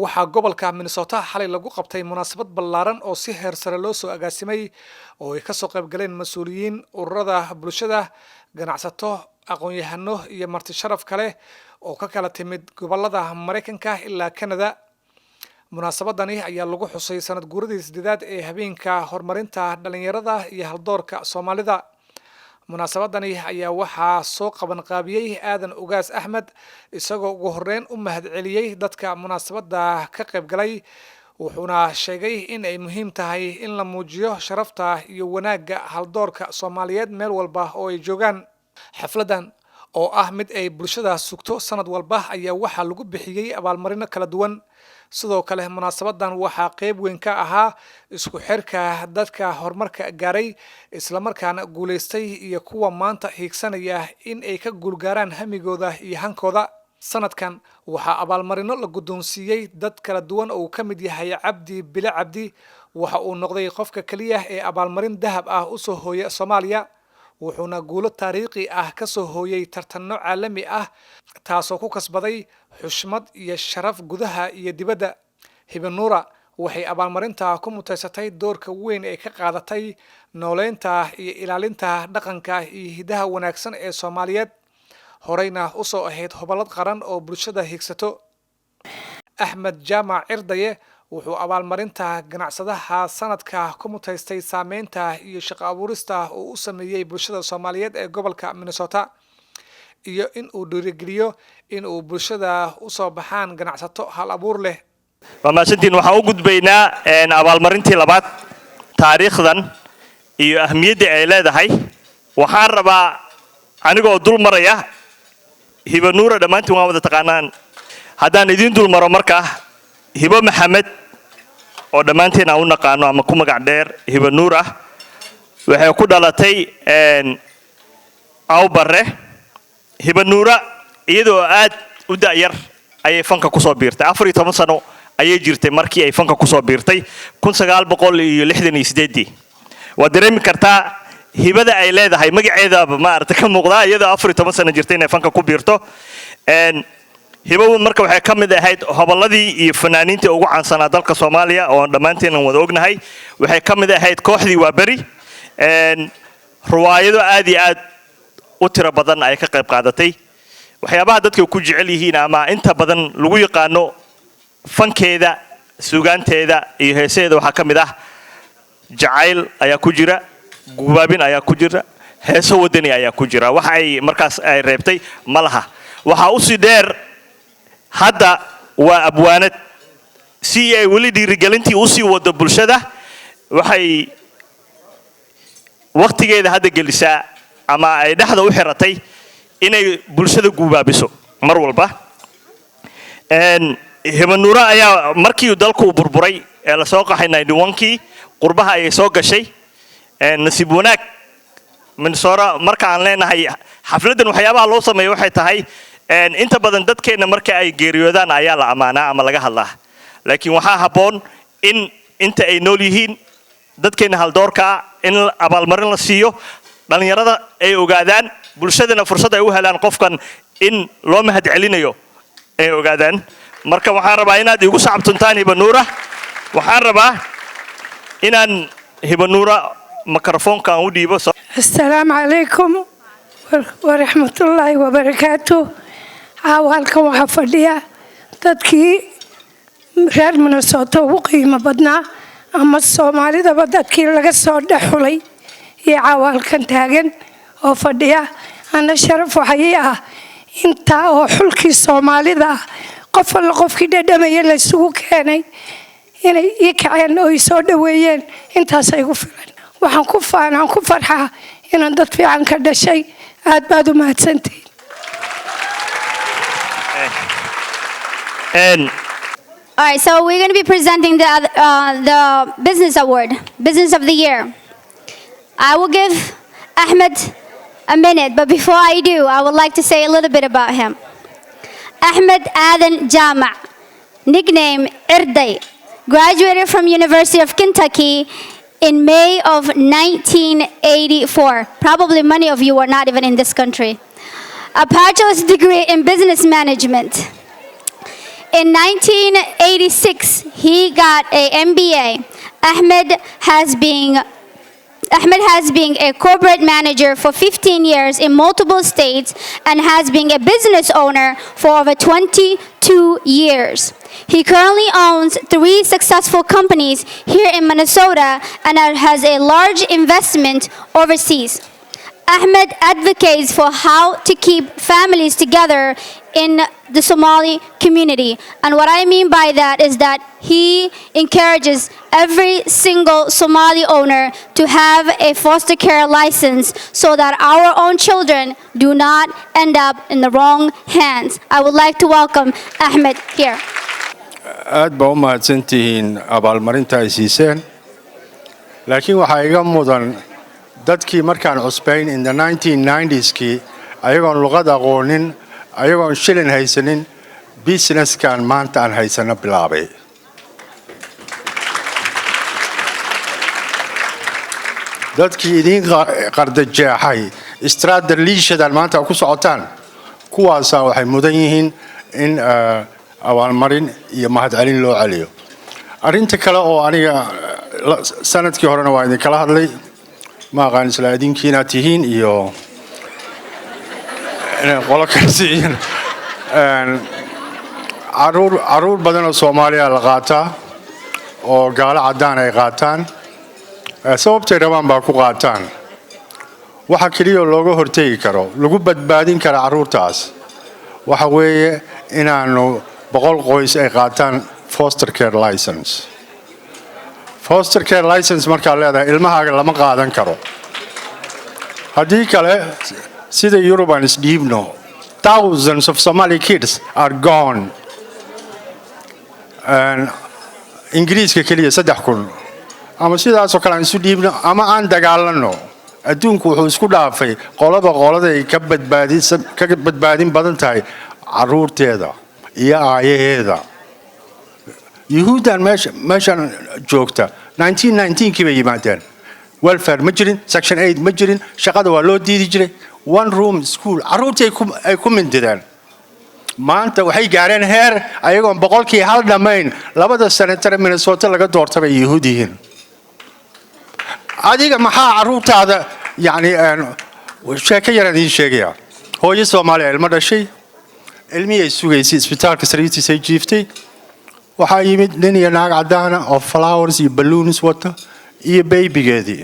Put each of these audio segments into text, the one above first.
waxaa gobolka Minnesota xalay lagu qabtay munaasabad ballaaran oo si heer sare loo soo agaasimay oo ay ka soo qayb galeen mas'uuliyiin ururada bulshada, ganacsato, aqoon-yahano iyo marti sharaf kale oo ka kala timid gobolada Mareykanka ilaa Canada. munaasabadani ayaa lagu xusay sanad guuradii 8 ee habeenka horumarinta dhalinyarada iyo haldoorka Soomaalida. munaasabadani ayaa waxaa soo qaban qaabiyay Aadan Ugaas Axmed isagoo ugu horeyn u mahadceliyay dadka munaasabada ka qayb galay, wuxuuna sheegay in ay muhiim tahay in la muujiyo sharafta iyo wanaagga haldoorka Soomaaliyeed meel walba oo ay joogaan. xafladan oo ah mid ay bulshada sugto sanad walba ayaa waxaa lagu bixiyay abaalmarino kala duwan. sidoo kale munaasabadan waxaa qayb weyn ka ahaa isku xirka dadka horumarka gaaray isla markaana guuleystay iyo kuwa maanta hiigsanaya in ay ka guulgaaraan hamigooda iyo hankooda. sanadkan waxaa abaalmarino la guddoonsiiyay dad kala duwan oo ka mid yahay Cabdi Bile Cabdi, waxa uu noqday qofka kaliya ee abaalmarin dahab ah u soo hooya Soomaaliya, wuxuuna guulo taariikhi ah ka soo hooyay tartanno caalami ah taasoo ku kasbaday xushmad iyo sharaf gudaha iyo dibadda. Hiba Nuura waxay abaalmarinta ku mutaysatay doorka weyn ee ka qaadatay nooleynta iyo ilaalinta dhaqanka iyo hidaha wanaagsan ee Soomaaliyeed, horeyna u soo ahayd hobalad qaran oo bulshada higsato. Axmed Jaamac Cirdaye wuxuu abaalmarinta ganacsadaha sanadka ku mutaystay saameynta iyo shaqo abuurista uu u sameeyay bulshada Soomaaliyeed ee gobolka Minnesota iyo in uu dhiirigeliyo in uu bulshada u soo baxaan ganacsato hal abuur leh. وماسنتين waxaan u gudbaynaa abaalmarintii labaad taariikhdan iyo ahmiyadda ay leedahay. waxaan rabaa anigoo dul maraya Hiba Nuura dhamaantiin waan wada taqaanaan. haddaan idin dul maro markaa Hiba Maxamed oo dhamaantiin aan u naqaano ama ku magac dheer Hiba Nuura waxay ku dhalatay Awbarre. Hiba Nuura iyadoo aad u da'yar ayay fanka ku soo biirtay 14 sano ayay jirtay markii ay fanka ku soo biirtay 1968. waa dareemi kartaa hibada ay leedahay magaceeda ma aragtay ka muuqda iyadoo 14 sano jirtay inay fanka ku biirto. hibadu marka waxay ka mid ahayd hobolladii iyo fanaaniintii ugu caansanaa dalka Soomaaliya oo dhamaanteen wada ognahay. waxay ka mid ahayd kooxdii Waaberi. riwaayado aad iyo aad u tiro badan ay ka qayb qaadatay. waxyaabaha dadka ku jecel yihiin ama inta badan lagu yaqaano fankeeda, suugaanteeda iyo heeseeda waxaa ka mid ah jacayl ayaa ku jira, gubaabin ayaa ku jira, heeso wadani ayaa ku jira. waxa ay markaas ay reebtay malaha. waxa u sii dheer hadda waa abwaanad si ay weli dhiirigelintii u sii wado bulshada. waxay waqtigeeda hadda gelisaa ama ay dhaxda u xiratay inay bulshada gubaabiso mar walba. Hiba Nuura ayaa markii dalku burburay ee la soo qaxay 91kii qurbaha ay soo gashay. nasiib wanaag Minnesota marka aan leenahay xafladan waxyaabaha loo sameeyo waxay tahay inta badan dadkeena marka ay geeriyoodaan ayaa la amaanaa ama laga hadlaa. laakiin waxaa haboon in inta ay nool yihiin dadkeena haldoorka in abaalmarin la siiyo, dhalinyarada ay ogaadaan, bulshadana fursad ay u helaan qofkan in loo mahad celinayo ay ogaadaan. marka waxaan rabaa inaad igu sacabtuntaan Hiba Nuura. waxaan rabaa inaan Hiba Nuura mikrofoonka u dhiibo. السلام عليكم ورحمة الله وبركاته. halkan waxaa fadhiya dadkii reer Minnesota ugu qiimo badnaa ama Soomaalidaba dadkii laga soo dhaxulay iyo halkan taagan oo fadhiya. ana sharaf waxay ah inta oo xulkii Soomaalida qof alla qofkii dhadhamaya la isugu keenay inay ii kaceen oo soo dhaweeyeen intaas ay ugu filan. waxaan ku farxaa inaan dad fiican ka dhashay. aad baad u mahadsantihiin. All right, so we're going to be presenting the Business Award, Business of the Year. I will give Ahmed a minute, but before I do, I would like to say a little bit about him. Ahmed Aadan Jaamac, nickname Cirdaye, graduated from University of Kentucky in May of 1984. Probably many of you are not even in this country. A bachelor's degree in business management. In 1986, he got a MBA. Ahmed has been a corporate manager for 15 years in multiple states and has been a business owner for over 22 years. He currently owns 3 successful companies here in Minnesota and has a large investment overseas. Ahmed advocates for how to keep families together in the Somali community. And what I mean by that is that he encourages every single Somali owner to have a foster care license so that our own children do not end up in the wrong hands. I would like to welcome Ahmed here. aad baa u mahadsantihiin abaalmarinta ay siiseen laakiin waxaa iga mudan dadkii markaan cusbayn in the 1990skii ayagoon luqad aqoonin ayagoon shilin haysanin businesskan maanta aan haysano bilaabay dadkii idin qardajeexay istraada liishadan maanta ku socotaan kuwaasa waxay mudan yihiin in abaalmarin iyo mahadcelin loo celiyo arinta kale oo aniga sanadkii horena waa idin kala hadlay ma aqaan isla idinkiina tihiin iyo qolo kale caruur badan oo Soomaaliya la qaataa oo gaalo cadaan ay qaataan sababtay rabaan baa ku qaataan waxa kaliya looga hortagi karo lagu badbaadin kara caruurtaas waxa weeye inaanu 100 qoys ay qaataan foster care license. Foster care license marka leedahay ilmahaaga lama qaadan karo. Haddii kale sida European isdhiibno thousands of Somali kids are gone. And Ingiriiska kaliya 3,000 ama sidaas oo kale aan isu dhiibno ama aan dagaalano adduunku wuxuu isku dhaafay qolada ay ka badbaadin badan tahay caruurteeda iyo aayaheeda Yahuudan meeshan joogta 1919kii bay yimaadeen welfare ma jirin section 8 ma jirin shaqada waa loo diidi jiray one room school caruurtay ay ku mindideen maanta waxay gaareen heer ayagoon boqolkii hal dhamayn labada senator Minnesota laga doortay Yahuudiyiin adiga maxaa caruurtaada yani sheeko yar idin sheegaya hooyo Soomaali ilmo dhashay ilmiyay sugaysay isbitaalka sariirtiisa ay jiiftay waxaa yimid nin iyo naag cadaan oo flowers iyo balloons wata iyo babygeedii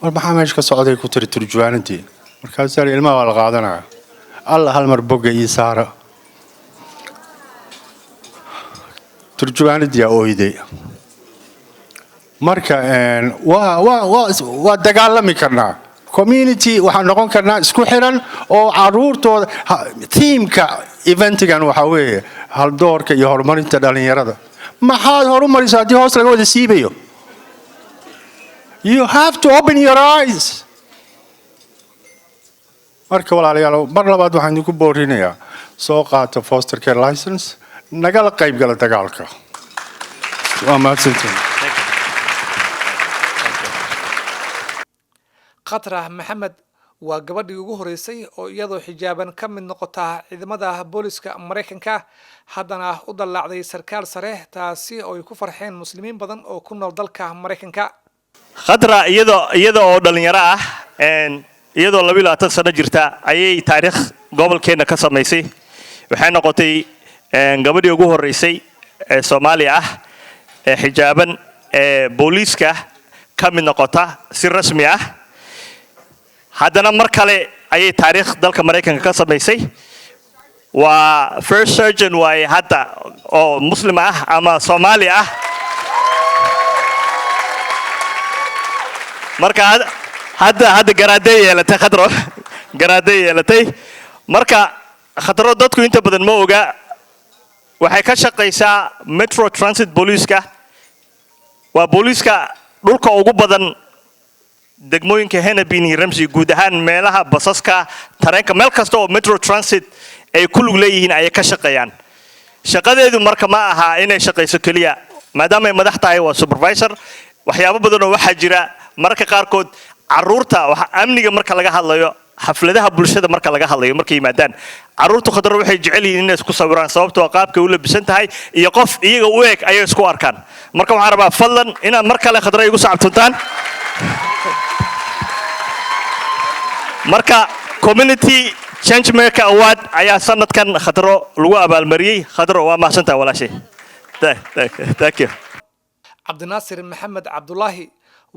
war maxaa meesha ka socday ku tiri turjuwaanadii markaas ilmaha waa la qaadanaya alla hal mar boga ii saara turjuwaanadii ooyday marka waa dagaalami karnaa community waxaan noqon karnaa isku xiran oo caruurtooda teamka eventigan waxa weeye hal doorka iyo horumarinta dhalinyarada maxaad horumaraysaa haddii hoos laga wada siibayo you have to open your eyes marka walaalayaal mar labaad waxaan idinku boorinayaa soo qaata foster care license nagala qayb gala dagaalka waa mahadsantihiin Khatra Maxamed waa gabadhii ugu horeysay oo iyadoo xijaaban ka mid noqota ciidamada booliska Mareykanka haddana u dalaacday sarkaal sare taasi oo ay ku farxeen muslimiin badan oo ku nool dalka Mareykanka Khatra iyadoo oo dhalinyaro ah iyadoo 22 sano jirta ayay taariikh gobolkeena ka samaysay waxay noqotay gabadhii ugu horeysay ee Soomaali ah ee xijaaban ee booliska ka mid noqota si rasmi ah haddana mar kale ayay taariikh dalka Mareykanka ka samaysay waa first surgeon way hadda oo muslim ah ama Soomaali ah marka hadda garaadey yeelatay Khadro garaadey yeelatay marka Khadro dadku inta badan ma oga waxay ka shaqeysaa Metro Transit Police-ka waa booliska dhulka ugu badan degmooyinka Henabin iyo Ramsey guud ahaan meelaha basaska tareenka meel kasta oo Metro Transit ay ku lug leeyihiin ay ka shaqeeyaan shaqadeedu marka ma aha inay shaqeyso kaliya maadaama ay madax tahay waa supervisor waxyaabo badan oo waxa jira marka qaar kood caruurta waxa amniga marka laga hadlayo xafladaha bulshada marka laga hadlayo markay yimaadaan caruurta khadro waxay jecel yihiin inay isku sawiraan sababtoo qaabka u labisan tahay iyo qof iyaga u eeg ayay isku arkaan marka waxaan rabaa fadlan inaad mar kale khadro igu sacabtuntaan marka community change maker award ayaa sanadkan khadro lagu abaalmariyay khadro waa mahadsantahay walaashay thank you cabdinaasir maxamed cabdulaahi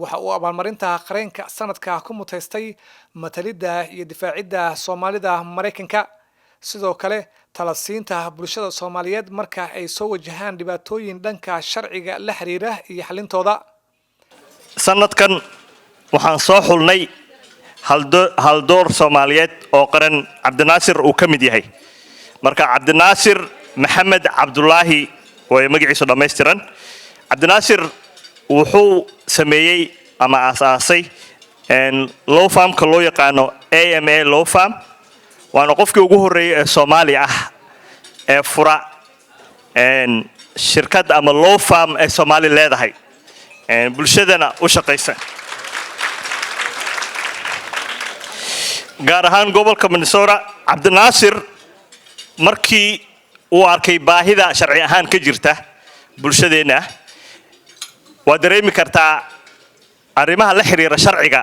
waxa uu abaalmarinta qareenka sanadka ku mutaystay matalidda iyo difaacidda soomaalida maraykanka sidoo kale talasiinta bulshada soomaaliyeed marka ay soo wajahaan dhibaatooyin dhanka sharciga la xiriira iyo xalintooda sanadkan waxaan soo xulnay hal door soomaaliyeed oo qaran cabdinaasir uu ka mid yahay marka cabdinaasir maxamed cabdulaahi way magaciisu dhammaystiran cabdinaasir wuxuu sameeyey ama aasaasay law farmka loo yaqaano AMA law farm waana qofkii ugu horreeyay ee Soomaali ah ee fura shirkad ama law farm ee Soomaali leedahay bulshadana u shaqeysa gaar ahaan gobolka Minnesota cabdinaasir markii uu arkay baahida sharci ahaan ka jirta bulshadeena waa dareemi kartaa arrimaha la xiriira sharciga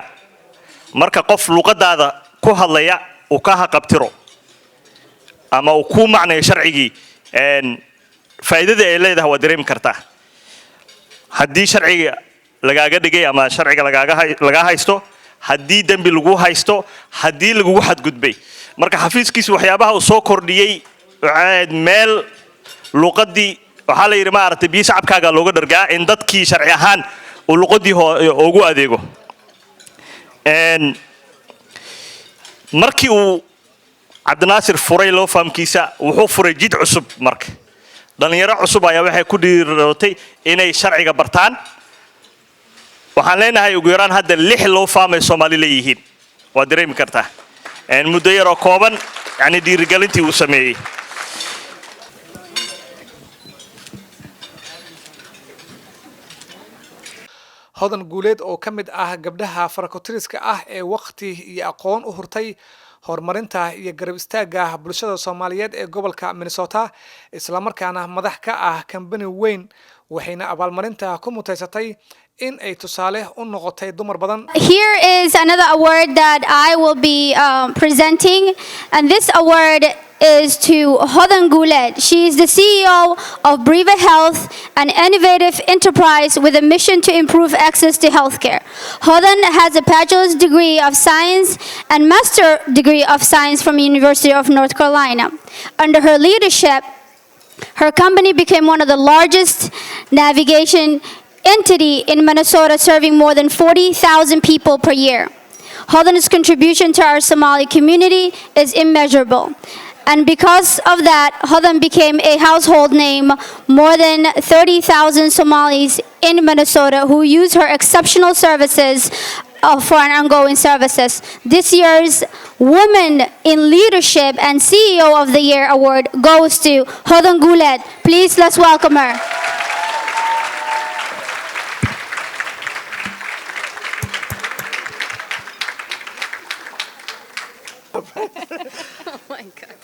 marka qof luqadaada ku hadlaya uu ka haqabtiro ama uu ku macnayo sharcigii faa'iidada ay leedahay waa dareemi kartaa haddii sharciga lagaaga dhigay ama sharciga lagaa haysto haddii dembi lagu haysto haddii lagugu xadgudbay marka xafiiskiisu waxyaabaha uu soo kordhiyey meel luqadii waxaa la yidhi maaragtay biyo shacabkaaga looga dhargaa in dadkii sharci ahaan uu luqadii ugu adeego markii uu cabdinaasir furay law farmkiisa wuxuu furay jid cusub marka dhalinyaro cusub ayaa waxay ku dhiirootay inay sharciga bartaan waxaan leenahay ugu yaraan hadda 6 law farm ay Soomaali leeyihiin waa dareemi kartaa muddo yar oo kooban yani dhiirigelintii uu sameeyey hodan guuleed oo ka mid ah gabdhaha farakotiriska ah ee waqti iyo aqoon u hurtay horumarinta iyo garab istaagga bulshada Soomaaliyeed ee gobolka Minnesota isla markaana madax ka ah company weyn waxayna abaalmarinta ku mutaysatay in ay tusaale u noqotay dumar badan. Here is another award that I will be presenting, and this award is to Hodan Guled. She is the CEO of Briva Health, an innovative enterprise with a mission to improve access to healthcare. Hodan has a bachelor's degree of science and master degree of science from University of North Carolina. Under her leadership, her company became one of the largest navigation entity in Minnesota, serving more than 40,000 people per year. Hodan's contribution to our Somali community is immeasurable. And because of that, Hodan became a household name. More than 30,000 Somalis in Minnesota who use her exceptional services for an ongoing services. This year's Woman in Leadership and CEO of the Year award goes to Hodan Guled. Please, let's welcome her. Oh my God.